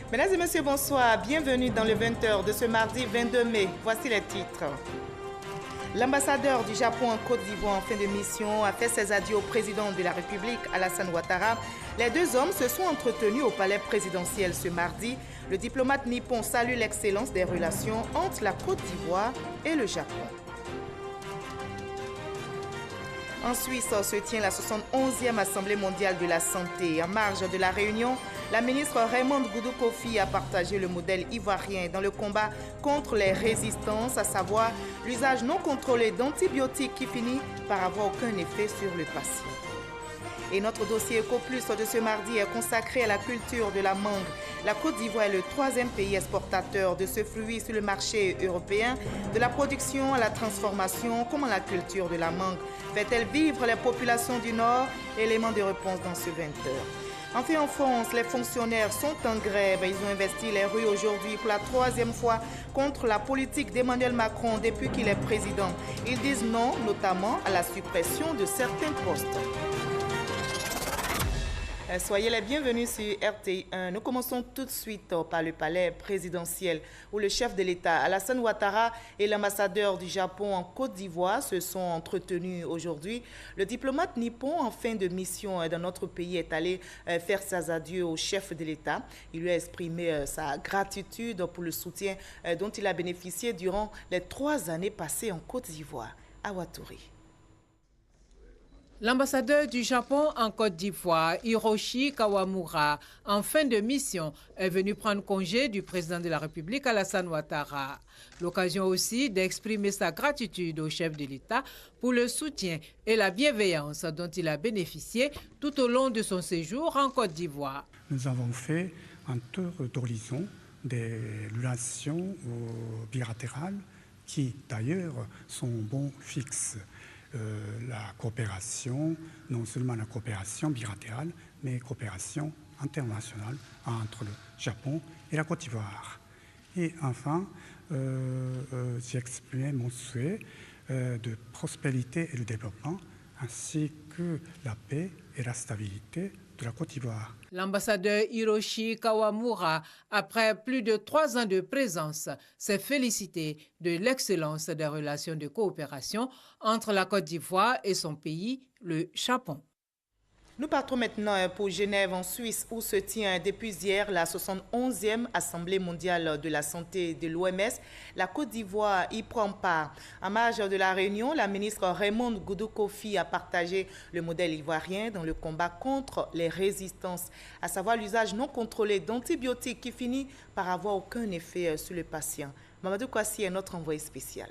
Mesdames et messieurs, bonsoir. Bienvenue dans le 20h de ce mardi 22 mai. Voici les titres. L'ambassadeur du Japon en Côte d'Ivoire en fin de mission a fait ses adieux au président de la République, Alassane Ouattara. Les deux hommes se sont entretenus au palais présidentiel ce mardi. Le diplomate nippon salue l'excellence des relations entre la Côte d'Ivoire et le Japon. En Suisse se tient la 71e Assemblée mondiale de la santé. En marge de la réunion, la ministre Raymonde Goudou Kofi a partagé le modèle ivoirien dans le combat contre les résistances, à savoir l'usage non contrôlé d'antibiotiques qui finit par avoir aucun effet sur le patient. Et notre dossier EcoPlus de ce mardi est consacré à la culture de la mangue. La Côte d'Ivoire est le troisième pays exportateur de ce fruit sur le marché européen. De la production à la transformation, comment la culture de la mangue fait-elle vivre les populations du Nord? Élément de réponse dans ce 20h. Enfin, en France, les fonctionnaires sont en grève. Ils ont investi les rues aujourd'hui pour la troisième fois contre la politique d'Emmanuel Macron depuis qu'il est président. Ils disent non, notamment à la suppression de certains postes. Soyez les bienvenus sur RTI1. Nous commençons tout de suite par le palais présidentiel où le chef de l'État, Alassane Ouattara, et l'ambassadeur du Japon en Côte d'Ivoire se sont entretenus aujourd'hui. Le diplomate nippon en fin de mission dans notre pays est allé faire ses adieux au chef de l'État. Il lui a exprimé sa gratitude pour le soutien dont il a bénéficié durant les 3 années passées en Côte d'Ivoire. À Ouattara. L'ambassadeur du Japon en Côte d'Ivoire, Hiroshi Kawamura, en fin de mission, est venu prendre congé du président de la République, Alassane Ouattara. L'occasion aussi d'exprimer sa gratitude au chef de l'État pour le soutien et la bienveillance dont il a bénéficié tout au long de son séjour en Côte d'Ivoire. Nous avons fait un tour d'horizon des relations bilatérales qui, d'ailleurs, sont bons fixes. La coopération, non seulement la coopération bilatérale, mais coopération internationale entre le Japon et la Côte d'Ivoire. Et enfin, j'ai exprimé mon souhait de prospérité et de développement, ainsi que la paix et la stabilité de la Côte d'Ivoire. L'ambassadeur Hiroshi Kawamura, après plus de 3 ans de présence, s'est félicité de l'excellence des relations de coopération entre la Côte d'Ivoire et son pays, le Japon. Nous partons maintenant pour Genève, en Suisse, où se tient depuis hier la 71e Assemblée mondiale de la santé de l'OMS. La Côte d'Ivoire y prend part. En marge de la réunion, la ministre Raymonde Goudou Kofi a partagé le modèle ivoirien dans le combat contre les résistances, à savoir l'usage non contrôlé d'antibiotiques qui finit par avoir aucun effet sur le patient. Mamadou Kwasi est notre envoyé spécial.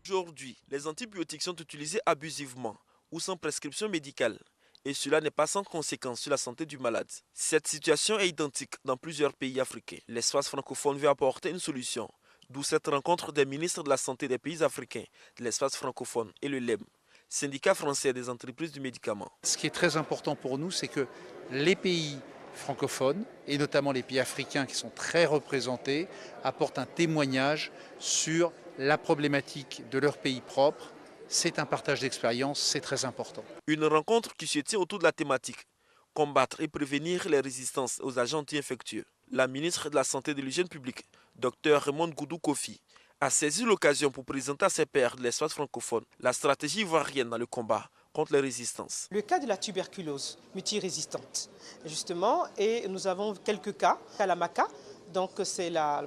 Aujourd'hui, les antibiotiques sont utilisés abusivement ou sans prescription médicale. Et cela n'est pas sans conséquence sur la santé du malade. Cette situation est identique dans plusieurs pays africains. L'espace francophone veut apporter une solution, d'où cette rencontre des ministres de la santé des pays africains, de l'espace francophone et le LEM, syndicat français des entreprises du médicament. Ce qui est très important pour nous, c'est que les pays francophones, et notamment les pays africains qui sont très représentés, apportent un témoignage sur la problématique de leur pays propre. C'est un partage d'expérience, c'est très important. Une rencontre qui se tient autour de la thématique « Combattre et prévenir les résistances aux agents anti-infectieux ». La ministre de la Santé et de l'Hygiène publique, Dr Raymonde Goudou Kofi, a saisi l'occasion pour présenter à ses pairs de l'espace francophone la stratégie ivoirienne dans le combat contre les résistances. Le cas de la tuberculose multirésistante, justement, et nous avons quelques cas à la Maca. Donc c'est la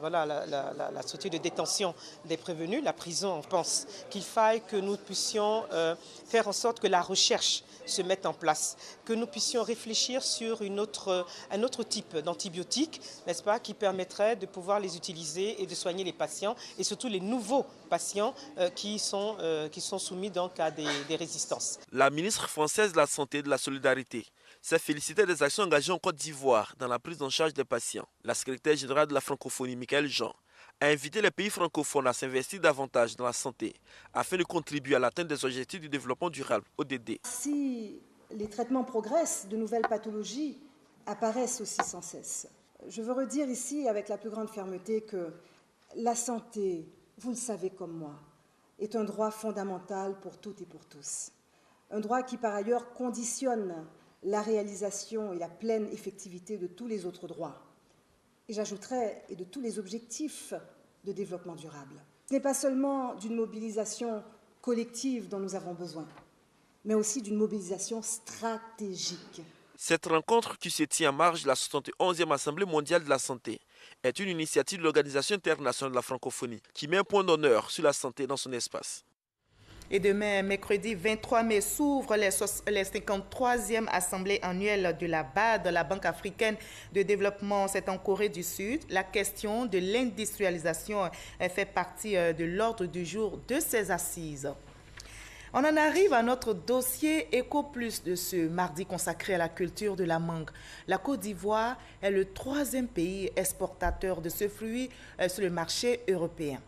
structure de détention des prévenus, la prison. On pense qu'il faille que nous puissions faire en sorte que la recherche se mette en place, que nous puissions réfléchir sur un autre type d'antibiotiques, n'est-ce pas, qui permettrait de pouvoir les utiliser et de soigner les patients, et surtout les nouveaux patients qui sont soumis donc à des résistances. La ministre française de la Santé et de la Solidarité s'est félicité des actions engagées en Côte d'Ivoire dans la prise en charge des patients. La secrétaire générale de la francophonie, Michael Jean, a invité les pays francophones à s'investir davantage dans la santé afin de contribuer à l'atteinte des objectifs du développement durable, ODD. Si les traitements progressent, de nouvelles pathologies apparaissent aussi sans cesse. Je veux redire ici avec la plus grande fermeté que la santé, vous le savez comme moi, est un droit fondamental pour toutes et pour tous. Un droit qui par ailleurs conditionne la réalisation et la pleine effectivité de tous les autres droits. et j'ajouterais, et de tous les objectifs de développement durable. Ce n'est pas seulement d'une mobilisation collective dont nous avons besoin, mais aussi d'une mobilisation stratégique. Cette rencontre qui se tient en marge de la 71e Assemblée mondiale de la santé est une initiative de l'Organisation internationale de la francophonie qui met un point d'honneur sur la santé dans son espace. Et demain, mercredi 23 mai, s'ouvre les 53e Assemblée annuelle de la BAD, la Banque africaine de développement. C'est en Corée du Sud. La question de l'industrialisation fait partie de l'ordre du jour de ces assises. On en arrive à notre dossier Éco Plus de ce mardi consacré à la culture de la mangue. La Côte d'Ivoire est le 3e pays exportateur de ce fruit sur le marché européen.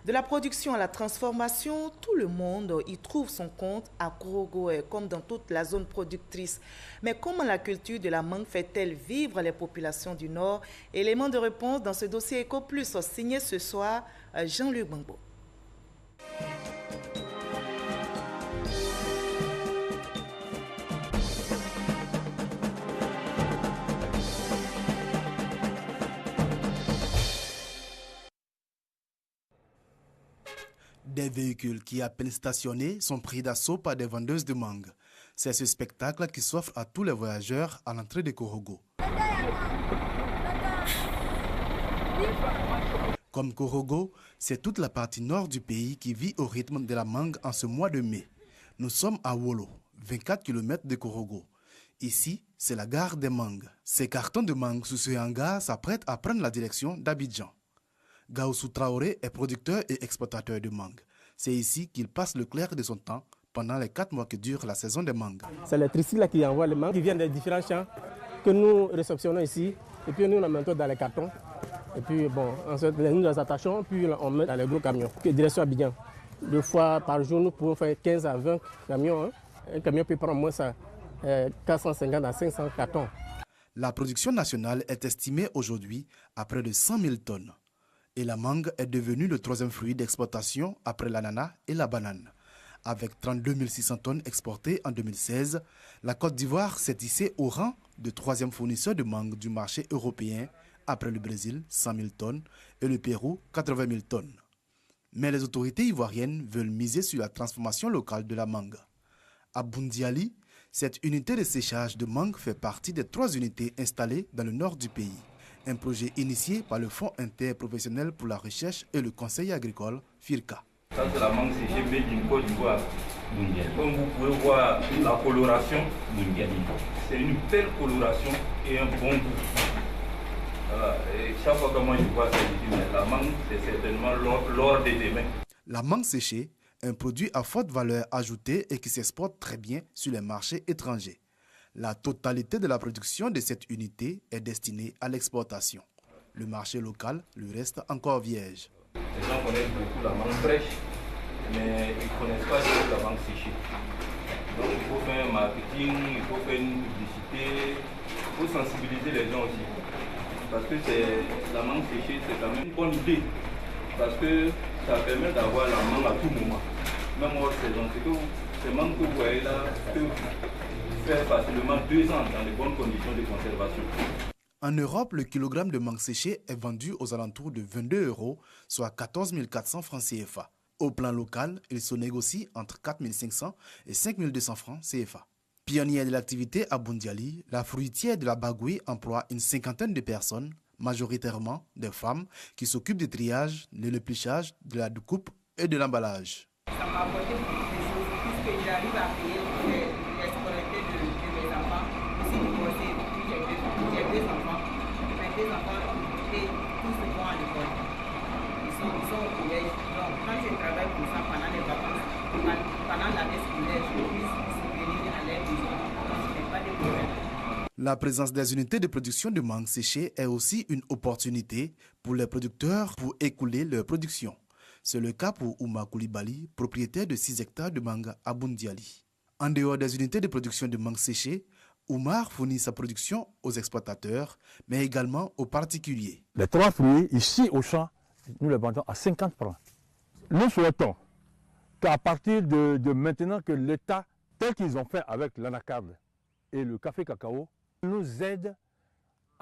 De la production à la transformation, tout le monde y trouve son compte à Korogo, comme dans toute la zone productrice. Mais comment la culture de la mangue fait-elle vivre les populations du Nord? Élément de réponse dans ce dossier Éco Plus signé ce soir Jean-Luc Bangbo. Des véhicules qui, à peine stationnés, sont pris d'assaut par des vendeuses de mangue. C'est ce spectacle qui s'offre à tous les voyageurs à l'entrée de Korogo. Comme Korogo, c'est toute la partie nord du pays qui vit au rythme de la mangue en ce mois de mai. Nous sommes à Wolo, 24 km de Korogo. Ici, c'est la gare des mangues. Ces cartons de mangue sous ce hangar s'apprêtent à prendre la direction d'Abidjan. Gaoussou Traoré est producteur et exploitateur de mangue. C'est ici qu'il passe le clair de son temps pendant les 4 mois que dure la saison des mangues. C'est les tricycles qui envoient les mangues qui viennent des différents champs que nous réceptionnons ici. Et puis nous les mettons dans les cartons. Et puis bon, ensuite nous les attachons, puis on met dans les gros camions. Direction Abidjan. 2 fois par jour, nous pouvons faire 15 à 20 camions. Un camion peut prendre moins ça, 450 à 500 cartons. La production nationale est estimée aujourd'hui à près de 100 000 tonnes. Et la mangue est devenue le 3e fruit d'exportation après l'ananas et la banane. Avec 32 600 tonnes exportées en 2016, la Côte d'Ivoire s'est hissée au rang de 3e fournisseur de mangue du marché européen après le Brésil, 100 000 tonnes, et le Pérou, 80 000 tonnes. Mais les autorités ivoiriennes veulent miser sur la transformation locale de la mangue. À Boundiali, cette unité de séchage de mangue fait partie des 3 unités installées dans le nord du pays. Un projet initié par le Fonds interprofessionnel pour la recherche et le conseil agricole, FIRCA. Ça, c'est la mangue séchée made in Côte d'Ivoire. Comme vous pouvez voir la coloration, c'est une belle coloration et un bon goût. Voilà. Et chaque fois que moi je vois ça, je dis, mais la mangue, c'est certainement l'or des mains. La mangue séchée, un produit à forte valeur ajoutée et qui s'exporte très bien sur les marchés étrangers. La totalité de la production de cette unité est destinée à l'exportation. Le marché local lui reste encore vierge. Les gens connaissent beaucoup la mangue fraîche, mais ils ne connaissent pas la mangue séchée. Donc il faut faire un marketing, il faut faire une publicité, il faut sensibiliser les gens aussi. Parce que la mangue séchée, c'est quand même une bonne idée. Parce que ça permet d'avoir la mangue à tout moment. Même hors saison, ces mangues que vous voyez là, faire facilement 2 ans dans de bonnes conditions de conservation. En Europe, le kilogramme de mangue séchée est vendu aux alentours de 22 €, soit 14 400 francs CFA. Au plan local, il se négocie entre 4 500 et 5 200 francs CFA. Pionnière de l'activité à Boundiali, la fruitière de la Bagoui emploie une 50aine de personnes, majoritairement des femmes, qui s'occupent du triage, de l'épluchage, de la découpe et de l'emballage. Ça m'a apporté beaucoup de choses puisque j'arrive à payer les scolarités de mes enfants. Aussi divorcé, j'ai 2 enfants. Mes 2 enfants, tous se vont à l'école. Ils sont au collège. Donc quand je travaille pour ça pendant les vacances, pendant l'année scolaire, je puisse subvenir à leurs besoins. Donc je n'ai pas de problème. La présence des unités de production de mangue séchée est aussi une opportunité pour les producteurs pour écouler leur production. C'est le cas pour Ouma Koulibaly, propriétaire de 6 hectares de mangue à Boundiali. En dehors des unités de production de mangue séchée, Oumar fournit sa production aux exploitateurs, mais également aux particuliers. Les 3 fruits, ici au champ, nous les vendons à 50 francs. Nous souhaitons qu'à partir de maintenant que l'État, tel qu'ils ont fait avec l'anacarde et le café cacao, nous aide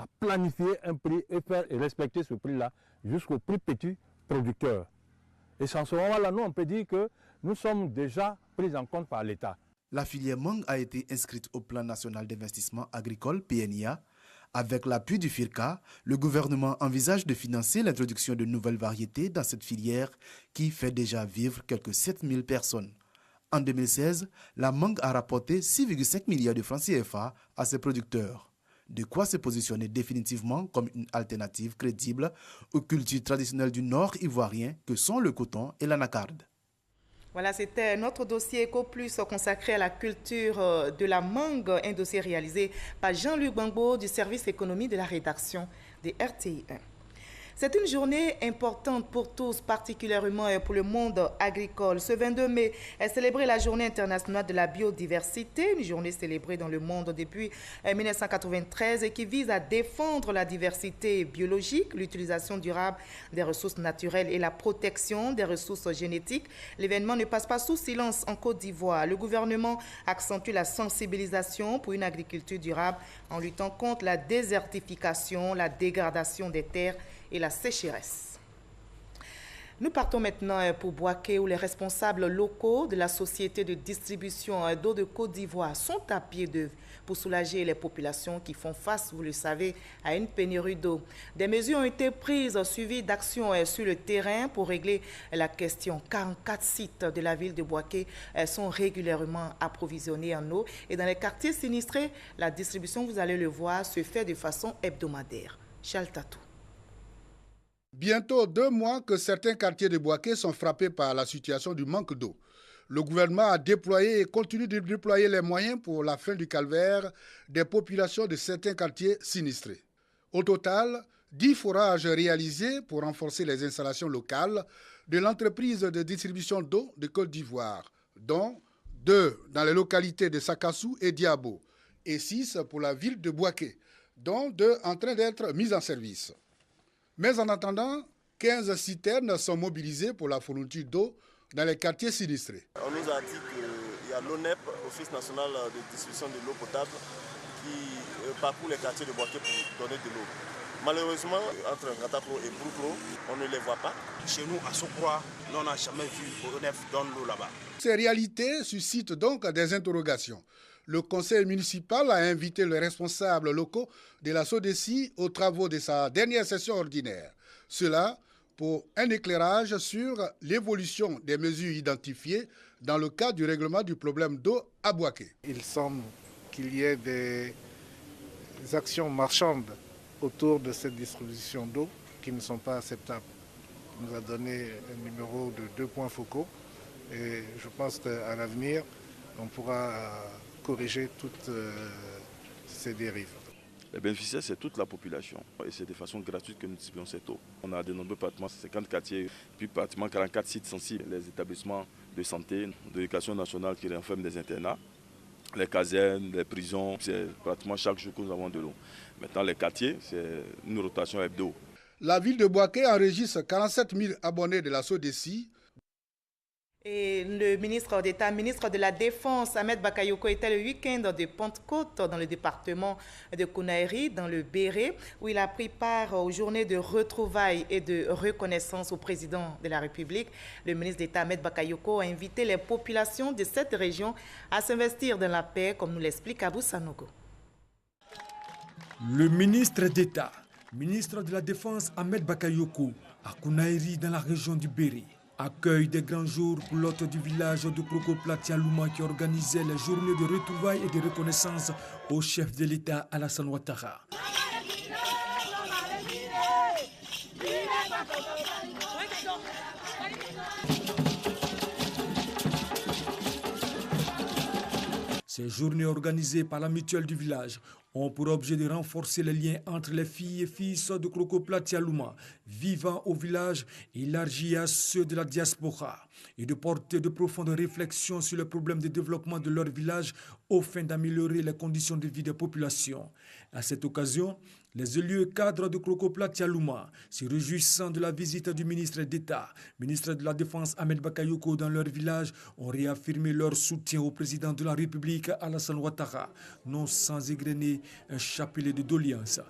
à planifier un prix et faire et respecter ce prix-là jusqu'au plus petit producteur. Et en ce moment-là, nous, on peut dire que nous sommes déjà pris en compte par l'État. La filière mangue a été inscrite au Plan national d'investissement agricole, PNIA. Avec l'appui du FIRCA, le gouvernement envisage de financer l'introduction de nouvelles variétés dans cette filière qui fait déjà vivre quelques 7000 personnes. En 2016, la mangue a rapporté 6,5 milliards de francs CFA à ses producteurs. De quoi se positionner définitivement comme une alternative crédible aux cultures traditionnelles du Nord ivoirien que sont le coton et l'anacarde. Voilà, c'était notre dossier Eco Plus consacré à la culture de la mangue, un dossier réalisé par Jean-Luc Bangbo du service économie de la rédaction de RTI1. C'est une journée importante pour tous, particulièrement pour le monde agricole. Ce 22 mai est célébrée la Journée internationale de la biodiversité, une journée célébrée dans le monde depuis 1993 et qui vise à défendre la diversité biologique, l'utilisation durable des ressources naturelles et la protection des ressources génétiques. L'événement ne passe pas sous silence en Côte d'Ivoire. Le gouvernement accentue la sensibilisation pour une agriculture durable en luttant contre la désertification, la dégradation des terres et la sécheresse. Nous partons maintenant pour Bouaké où les responsables locaux de la société de distribution d'eau de Côte d'Ivoire sont à pied d'œuvre pour soulager les populations qui font face, vous le savez, à une pénurie d'eau. Des mesures ont été prises, suivies d'actions sur le terrain pour régler la question. 44 sites de la ville de Bouaké sont régulièrement approvisionnés en eau et dans les quartiers sinistrés, la distribution, vous allez le voir, se fait de façon hebdomadaire. Charles Tatou. Bientôt 2 mois que certains quartiers de Bouaké sont frappés par la situation du manque d'eau. Le gouvernement a déployé et continue de déployer les moyens pour la fin du calvaire des populations de certains quartiers sinistrés. Au total, 10 forages réalisés pour renforcer les installations locales de l'entreprise de distribution d'eau de Côte d'Ivoire, dont 2 dans les localités de Sakassou et Diabo, et 6 pour la ville de Bouaké, dont 2 en train d'être mises en service. Mais en attendant, 15 citernes sont mobilisées pour la fourniture d'eau dans les quartiers sinistrés. On nous a dit qu'il y a l'ONEP, Office national de distribution de l'eau potable, qui parcourt les quartiers de Bouaké pour donner de l'eau. Malheureusement, entre Ngatapro et Broukro, on ne les voit pas. Chez nous, à Sokroa, on n'a jamais vu l'ONEP donner l'eau là-bas. Ces réalités suscitent donc des interrogations. Le conseil municipal a invité les responsables locaux de la SODECI aux travaux de sa dernière session ordinaire. Cela pour un éclairage sur l'évolution des mesures identifiées dans le cadre du règlement du problème d'eau à Bouaké. Il semble qu'il y ait des actions marchandes autour de cette distribution d'eau qui ne sont pas acceptables. Il nous a donné un numéro de 2 points focaux et je pense qu'à l'avenir, on pourra corriger toutes ces dérives. Les bénéficiaires, c'est toute la population et c'est de façon gratuite que nous distribuons cette eau. On a de nombreux pratiquement 50 quartiers, puis pratiquement 44 sites sensibles. Les établissements de santé, de l'éducation nationale qui renferment des internats, les casernes, les prisons, c'est pratiquement chaque jour que nous avons de l'eau. Maintenant, les quartiers, c'est une rotation hebdo. La ville de Bouaké enregistre 47 000 abonnés de la SODECI. Et le ministre d'État, ministre de la Défense, Ahmed Bakayoko, était le week-end de Pentecôte dans le département de Kounaïri, dans le Béré, où il a pris part aux journées de retrouvailles et de reconnaissance au président de la République. Le ministre d'État, Ahmed Bakayoko, a invité les populations de cette région à s'investir dans la paix, comme nous l'explique Abou Sanogo. Le ministre d'État, ministre de la Défense, Ahmed Bakayoko, à Kounaïri, dans la région du Béré, accueille des grands jours pour l'hôte du village de Kroko-Platia-Louma qui organisait les journées de retrouvailles et de reconnaissance au chef de l'État Alassane Ouattara. Ces journées organisées par la mutuelle du village ont pour objet de renforcer les liens entre les filles et fils de Kroko-Platia-Louma vivant au village élargis à ceux de la diaspora et de porter de profondes réflexions sur les problèmes de développement de leur village au fin d'améliorer les conditions de vie des populations. À cette occasion, les élus cadres de Kroko-Platia-Louma, se réjouissant de la visite du ministre d'État, ministre de la Défense Ahmed Bakayoko dans leur village, ont réaffirmé leur soutien au président de la République Alassane Ouattara, non sans égrener un chapelet de doléances.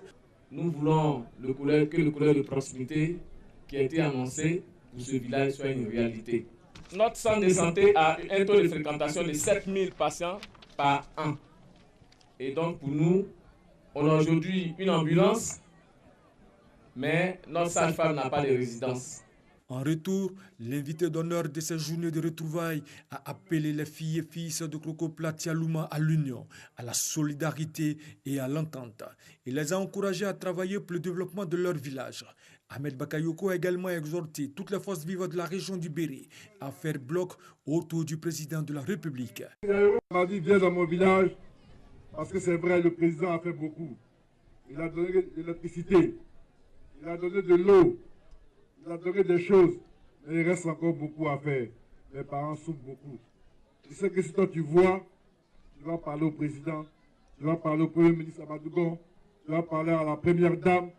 nous voulons que le collège de proximité qui a été annoncé pour ce village soit une réalité. Notre centre de santé a un taux de fréquentation de 7000 patients par an. Et donc pour nous, on a aujourd'hui une ambulance, mais notre sage-femme n'a pas de résidence. En retour, l'invité d'honneur de ces journées de retrouvailles a appelé les filles et fils de Krokoplatia Louma à l'union, à la solidarité et à l'entente. Il les a encouragés à travailler pour le développement de leur village. Ahmed Bakayoko a également exhorté toutes les forces vives de la région du Béri à faire bloc autour du président de la République. On m'a dit viens dans mon village parce que c'est vrai, le président a fait beaucoup. Il a donné de l'électricité, il a donné de l'eau, il a donné des choses, mais il reste encore beaucoup à faire. Les parents souffrent beaucoup. Je sais que si toi tu vois, tu vas parler au président, tu vas parler au premier ministre Amadougon, tu vas parler à la première dame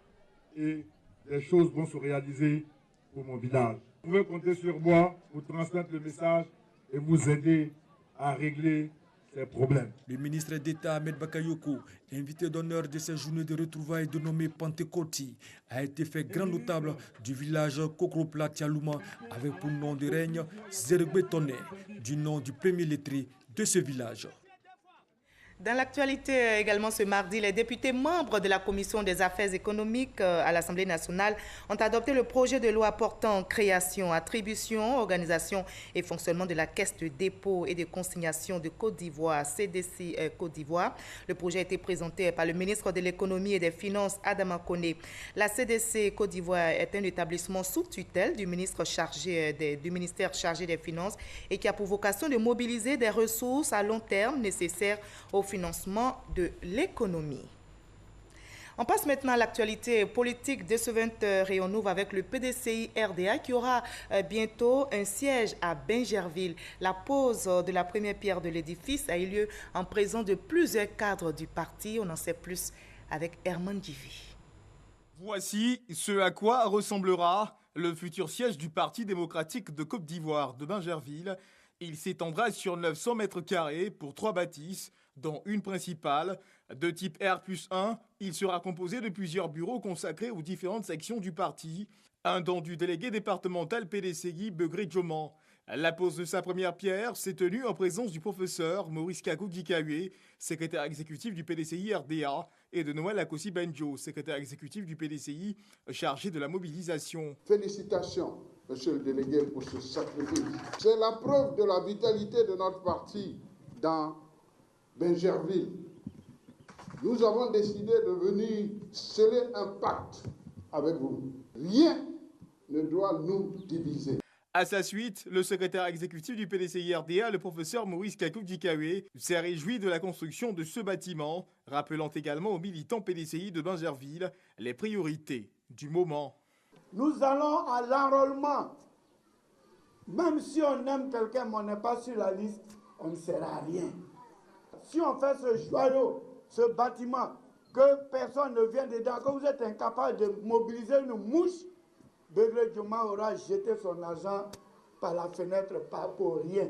et les choses vont se réaliser pour mon village. Vous pouvez compter sur moi pour transmettre le message et vous aider à régler ces problèmes. Le ministre d'État Ahmed Bakayoko, invité d'honneur de ces journées de retrouvailles dénommées Pentecôti, a été fait grand notable du village Krokoplatia Louma avec pour nom de règne Zerbe Tonné, du nom du premier lettré de ce village. Dans l'actualité également ce mardi, les députés membres de la Commission des affaires économiques à l'Assemblée nationale ont adopté le projet de loi portant création, attribution, organisation et fonctionnement de la Caisse de dépôt et de consignation de Côte d'Ivoire, CDC Côte d'Ivoire. Le projet a été présenté par le ministre de l'Économie et des Finances, Adama Koné. La CDC Côte d'Ivoire est un établissement sous tutelle du ministère chargé des Finances et qui a pour vocation de mobiliser des ressources à long terme nécessaires au financement de l'économie. On passe maintenant à l'actualité politique de ce 20h et on ouvre avec le PDCI RDA qui aura bientôt un siège à Bingerville. La pose de la première pierre de l'édifice a eu lieu en présence de plusieurs cadres du parti. On en sait plus avec Herman Djivi. Voici ce à quoi ressemblera le futur siège du Parti démocratique de Côte d'Ivoire de Bingerville. Il s'étendra sur 900 mètres carrés pour 3 bâtisses, dont une principale. De type R+1, il sera composé de plusieurs bureaux consacrés aux différentes sections du parti. Un don du délégué départemental PDCI Begré Djoman. La pose de sa première pierre s'est tenue en présence du professeur Maurice Kakou Dikawe, secrétaire exécutif du PDCI RDA, et de Noël Akossi Benjo, secrétaire exécutif du PDCI chargé de la mobilisation. Félicitations, monsieur le délégué, pour ce sacrifice. C'est la preuve de la vitalité de notre parti dans Bingerville. Nous avons décidé de venir sceller un pacte avec vous. Rien ne doit nous diviser. À sa suite, le secrétaire exécutif du PDCI RDA, le professeur Maurice Kakou Dikawe, s'est réjoui de la construction de ce bâtiment, rappelant également aux militants PDCI de Bingerville les priorités du moment. Nous allons à l'enrôlement. Même si on aime quelqu'un mais on n'est pas sur la liste, on ne sert à rien. Si on fait ce joyau, ce bâtiment, que personne ne vient dedans, que vous êtes incapable de mobiliser une mouche, Begré Djoman aura jeté son argent par la fenêtre, pas pour rien.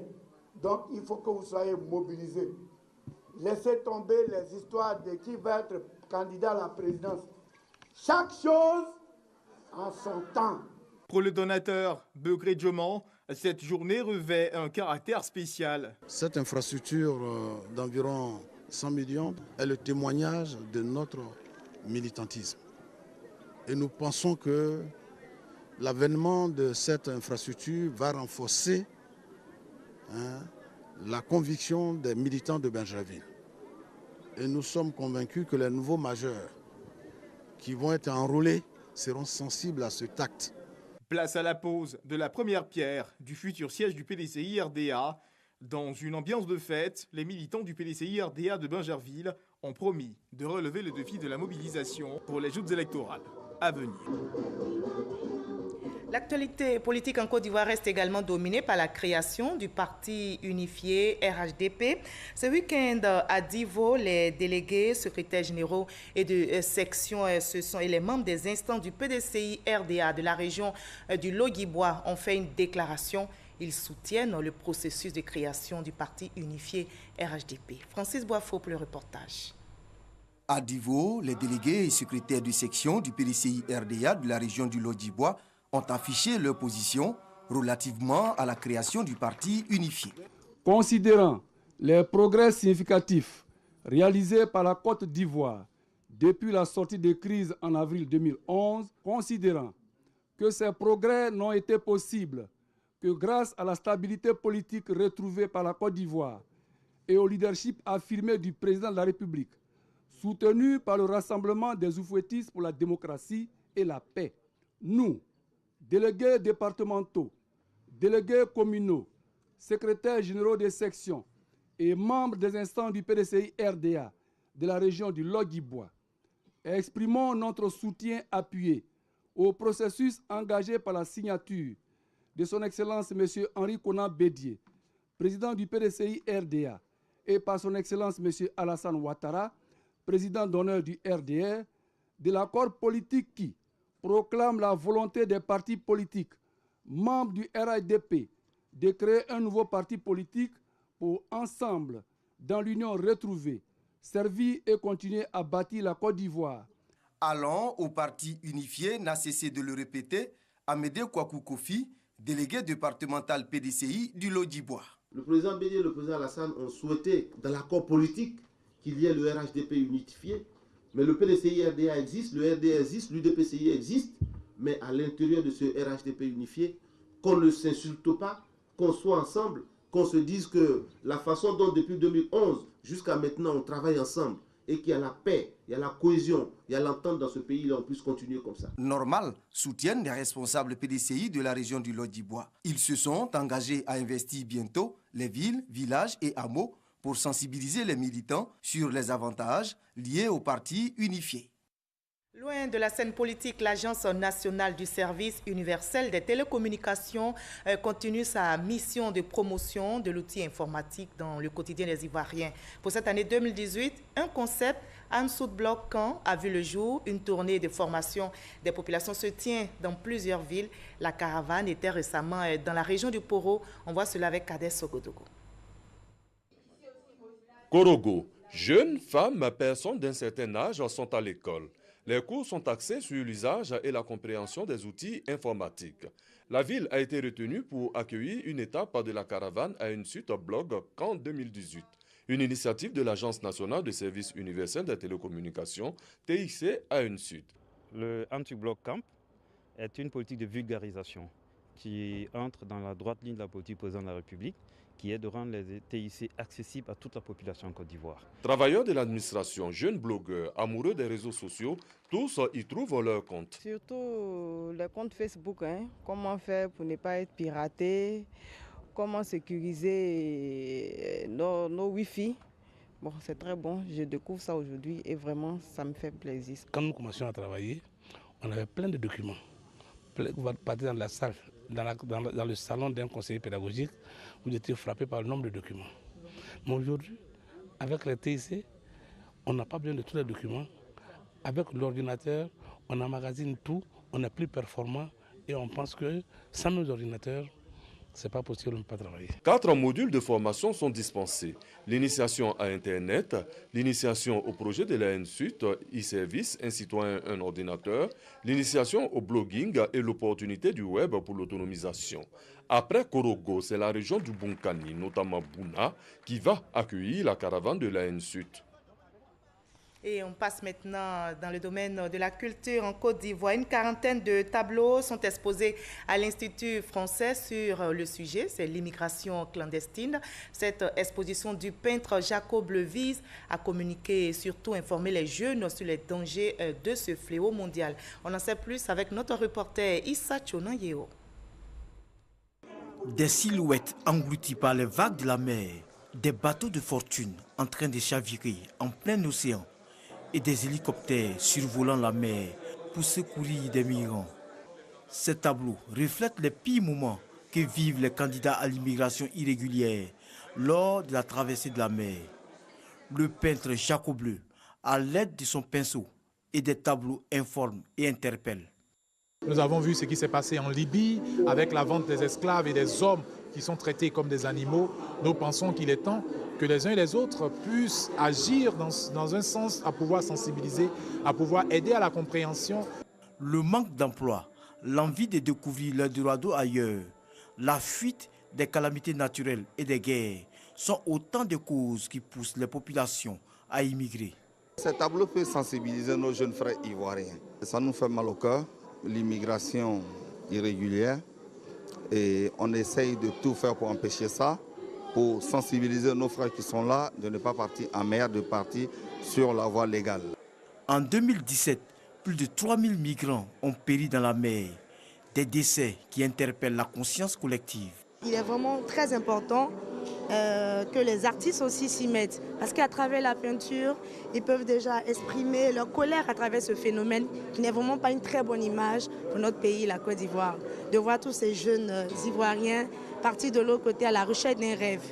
Donc il faut que vous soyez mobilisés. Laissez tomber les histoires de qui va être candidat à la présidence. Chaque chose en son temps. Pour le donateur Begré Djoman, cette journée revêt un caractère spécial. Cette infrastructure d'environ 100 millions est le témoignage de notre militantisme. Et nous pensons que l'avènement de cette infrastructure va renforcer la conviction des militants de Bingerville. Et nous sommes convaincus que les nouveaux majeurs qui vont être enrôlés seront sensibles à ce acte. Place à la pose de la première pierre du futur siège du PDCI RDA. Dans une ambiance de fête, les militants du PDCI RDA de Bingerville ont promis de relever le défi de la mobilisation pour les joutes électorales à venir. L'actualité politique en Côte d'Ivoire reste également dominée par la création du parti unifié RHDP. Ce week-end à Divo, les délégués, secrétaires généraux et de section et les membres des instances du PDCI RDA de la région du Logui-Bois ont fait une déclaration. Ils soutiennent le processus de création du parti unifié RHDP. Francis Boifo pour le reportage. À Divo, les délégués et secrétaires de section du PDCI RDA de la région du Lodjibois ont affiché leur position relativement à la création du parti unifié. Considérant les progrès significatifs réalisés par la Côte d'Ivoire depuis la sortie de crise en avril 2011, considérant que ces progrès n'ont été possibles que grâce à la stabilité politique retrouvée par la Côte d'Ivoire et au leadership affirmé du président de la République, soutenu par le Rassemblement des Oufouettistes pour la démocratie et la paix. Nous, délégués départementaux, délégués communaux, secrétaires généraux des sections et membres des instances du PDCI RDA de la région du Lodjibois, exprimons notre soutien appuyé au processus engagé par la signature de son Excellence M. Henri Konan Bédié, président du PDCI RDA, et par son Excellence M. Alassane Ouattara, président d'honneur du RDR, de l'accord politique qui proclame la volonté des partis politiques membres du RHDP de créer un nouveau parti politique pour ensemble, dans l'union retrouvée, servir et continuer à bâtir la Côte d'Ivoire. Allons au parti unifié, n'a cessé de le répéter, Amédée Kouakou Kofi, délégué départemental PDCI du Lodjibois. Le président Bédié et le président Alassane ont souhaité, dans l'accord politique, qu'il y ait le RHDP unifié, mais le PDCI RDA existe, le RDA existe, l'UDPCI existe, mais à l'intérieur de ce RHDP unifié, qu'on ne s'insulte pas, qu'on soit ensemble, qu'on se dise que la façon dont depuis 2011 jusqu'à maintenant on travaille ensemble et qu'il y a la paix, il y a la cohésion, il y a l'entente dans ce pays, on puisse continuer comme ça. Normal, soutiennent les responsables PDCI de la région du Lodjibois. Ils se sont engagés à investir bientôt les villes, villages et hameaux pour sensibiliser les militants sur les avantages liés au parti unifié. Loin de la scène politique, l'Agence nationale du service universel des télécommunications continue sa mission de promotion de l'outil informatique dans le quotidien des Ivoiriens. Pour cette année 2018, un concept Ansoud Bloc Camp a vu le jour. Une tournée de formation des populations se tient dans plusieurs villes. La caravane était récemment dans la région du Poro. On voit cela avec Kader Sogodogo. Korogo, jeunes, femmes, personnes d'un certain âge sont à l'école. Les cours sont axés sur l'usage et la compréhension des outils informatiques. La ville a été retenue pour accueillir une étape de la caravane à une suite blog Camp 2018. Une initiative de l'Agence nationale de services universels des télécommunications, TIC, à une suite. Le Anti-Bloc Camp est une politique de vulgarisation qui entre dans la droite ligne de la politique du président de la République, qui est de rendre les TIC accessibles à toute la population en Côte d'Ivoire. Travailleurs de l'administration, jeunes blogueurs, amoureux des réseaux sociaux, tous y trouvent leur compte. Surtout le compte Facebook, comment faire pour ne pas être piraté, comment sécuriser nos Wi-Fi. Bon, c'est très bon, je découvre ça aujourd'hui et vraiment ça me fait plaisir. Quand nous commencions à travailler, on avait plein de documents. Vous partez dans la salle, dans le salon d'un conseiller pédagogique, vous étiez frappé par le nombre de documents. Mais aujourd'hui, avec les TIC, on n'a pas besoin de tous les documents. Avec l'ordinateur, on emmagasine tout, on est plus performant et on pense que sans nos ordinateurs, c'est pas possible, on ne peut pas travailler. 4 modules de formation sont dispensés. L'initiation à Internet, l'initiation au projet de la N-Suite, e-service, un citoyen, un ordinateur, l'initiation au blogging et l'opportunité du web pour l'autonomisation. Après Korogo, c'est la région du Bunkani, notamment Bouna, qui va accueillir la caravane de la N-Suite. Et on passe maintenant dans le domaine de la culture en Côte d'Ivoire. Une quarantaine de tableaux sont exposés à l'Institut français sur le sujet, c'est l'immigration clandestine. Cette exposition du peintre Jacob Le vise à communiquer et surtout informer les jeunes sur les dangers de ce fléau mondial. On en sait plus avec notre reporter Issa Chonayeo. Des silhouettes englouties par les vagues de la mer, des bateaux de fortune en train de chavirer en plein océan, et des hélicoptères survolant la mer pour secourir des migrants. Ces tableaux reflètent les pires moments que vivent les candidats à l'immigration irrégulière lors de la traversée de la mer. Le peintre Jacob Bleu, à l'aide de son pinceau et des tableaux, informe et interpelle. Nous avons vu ce qui s'est passé en Libye avec la vente des esclaves et des hommes qui sont traités comme des animaux. Nous pensons qu'il est temps que les uns et les autres puissent agir dans un sens à pouvoir sensibiliser, à pouvoir aider à la compréhension. Le manque d'emploi, l'envie de découvrir leur droit d'eau ailleurs, la fuite des calamités naturelles et des guerres sont autant de causes qui poussent les populations à immigrer. Ce tableau peut sensibiliser nos jeunes frères ivoiriens. Ça nous fait mal au cœur, l'immigration irrégulière, et on essaye de tout faire pour empêcher ça, pour sensibiliser nos frères qui sont là, de ne pas partir en mer, de partir sur la voie légale. En 2017, plus de 3000 migrants ont péri dans la mer, des décès qui interpellent la conscience collective. Il est vraiment très important que les artistes aussi s'y mettent. Parce qu'à travers la peinture, ils peuvent déjà exprimer leur colère à travers ce phénomène qui n'est vraiment pas une très bonne image pour notre pays, la Côte d'Ivoire. De voir tous ces jeunes Ivoiriens partir de l'autre côté à la recherche d'un rêve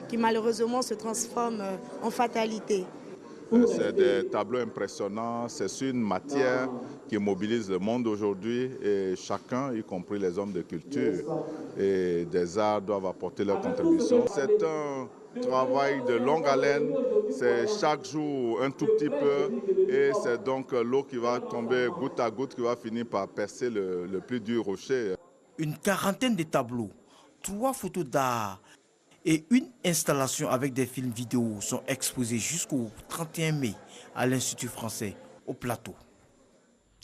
qui malheureusement se transforme en fatalité. C'est des tableaux impressionnants, c'est une matière qui mobilise le monde aujourd'hui et chacun, y compris les hommes de culture et des arts, doivent apporter leur contribution. C'est un travail de longue haleine, c'est chaque jour un tout petit peu et c'est donc l'eau qui va tomber goutte à goutte qui va finir par percer le plus dur rocher. Une quarantaine de tableaux, 3 photos d'art et une installation avec des films vidéo sont exposés jusqu'au 31 mai à l'Institut français au Plateau.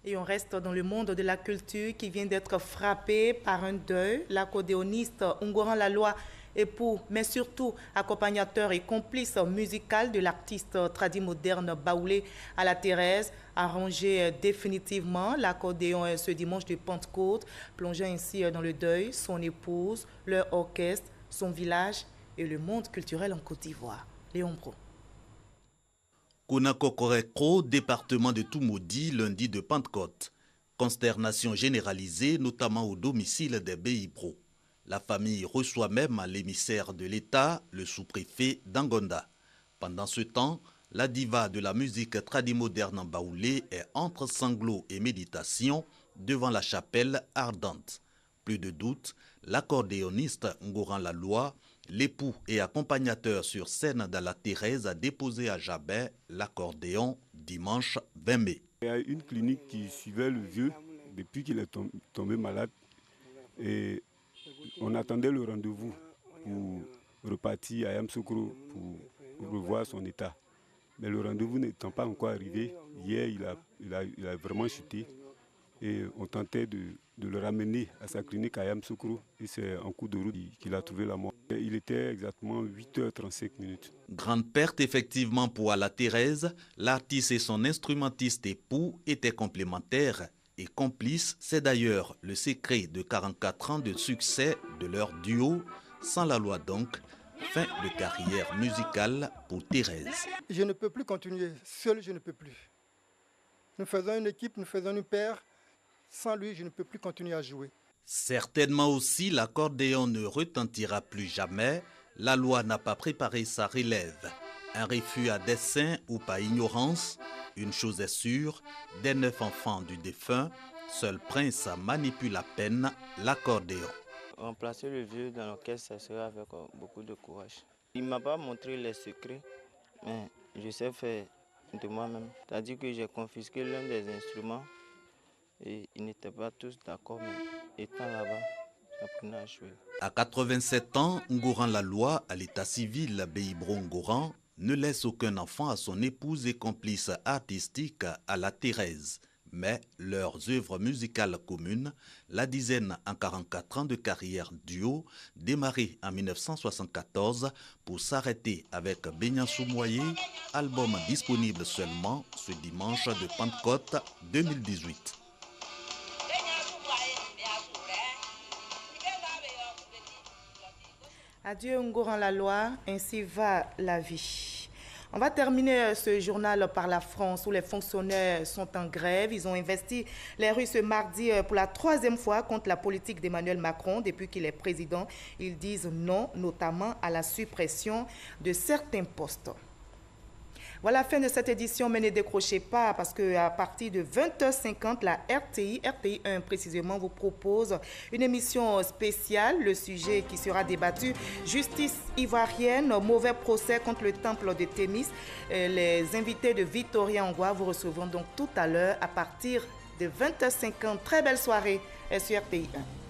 Et on reste dans le monde de la culture qui vient d'être frappé par un deuil. L'accordéoniste Ngoran Laloua, époux, mais surtout accompagnateur et complice musical de l'artiste tradi-moderne Baoulé à la Thérèse, a rangé définitivement l'accordéon ce dimanche de Pentecôte, plongeant ainsi dans le deuil son épouse, leur orchestre, son village et le monde culturel en Côte d'Ivoire. Léon Bro. Konako-Koreko, département de Toumoudi, lundi de Pentecôte. Consternation généralisée, notamment au domicile des Béibro. La famille reçoit même l'émissaire de l'État, le sous-préfet d'Angonda. Pendant ce temps, la diva de la musique tradimoderne baoulé est entre sanglots et méditation devant la chapelle ardente. Plus de doute, l'accordéoniste Ngoran Laloua, l'époux et accompagnateur sur scène de la Thérèse, a déposé à Jabin l'accordéon dimanche 20 mai. Il y a une clinique qui suivait le vieux depuis qu'il est tombé malade et on attendait le rendez-vous pour repartir à Yamoussoukro pour revoir son état. Mais le rendez-vous n'étant pas encore arrivé, hier il a vraiment chuté et on tentait de le ramener à sa clinique à Yamoussoukro et c'est en coup de route qu'il a trouvé la mort. Il était exactement 8h35. Grande perte effectivement pour la Thérèse, l'artiste et son instrumentiste époux étaient complémentaires et complices. C'est d'ailleurs le secret de 44 ans de succès de leur duo. Sans Laloua donc, fin de carrière musicale pour Thérèse. Je ne peux plus continuer, seul je ne peux plus. Nous faisons une équipe, nous faisons une paire. Sans lui, je ne peux plus continuer à jouer. Certainement aussi, l'accordéon ne retentira plus jamais. Laloua n'a pas préparé sa relève. Un refus à dessein ou par ignorance. Une chose est sûre, des 9 enfants du défunt, seul prince manipule à peine l'accordéon. Remplacer le vieux dans l'orchestre, ça serait avec beaucoup de courage. Il ne m'a pas montré les secrets, mais je sais faire de moi-même. C'est-à-dire que j'ai confisqué l'un des instruments et ils n'étaient pas tous d'accord, mais étant là-bas, j'apprenais à jouer. À 87 ans, Ngoran Laloua, à l'état civil Béibro Ngoran, ne laisse aucun enfant à son épouse et complice artistique à la Thérèse. Mais leurs œuvres musicales communes, la dizaine en 44 ans de carrière duo, démarrée en 1974 pour s'arrêter avec Benyassou Moye, album disponible seulement ce dimanche de Pentecôte 2018. Adieu Ngoran Laloua, ainsi va la vie. On va terminer ce journal par la France où les fonctionnaires sont en grève. Ils ont investi les rues ce mardi pour la 3e fois contre la politique d'Emmanuel Macron depuis qu'il est président. Ils disent non, notamment à la suppression de certains postes. Voilà la fin de cette édition, mais ne décrochez pas parce qu'à partir de 20h50, la RTI 1 précisément, vous propose une émission spéciale. Le sujet qui sera débattu, justice ivoirienne, mauvais procès contre le temple de Thémis. Les invités de Victoria Ngwa vous recevront donc tout à l'heure à partir de 20h50. Très belle soirée sur RTI 1.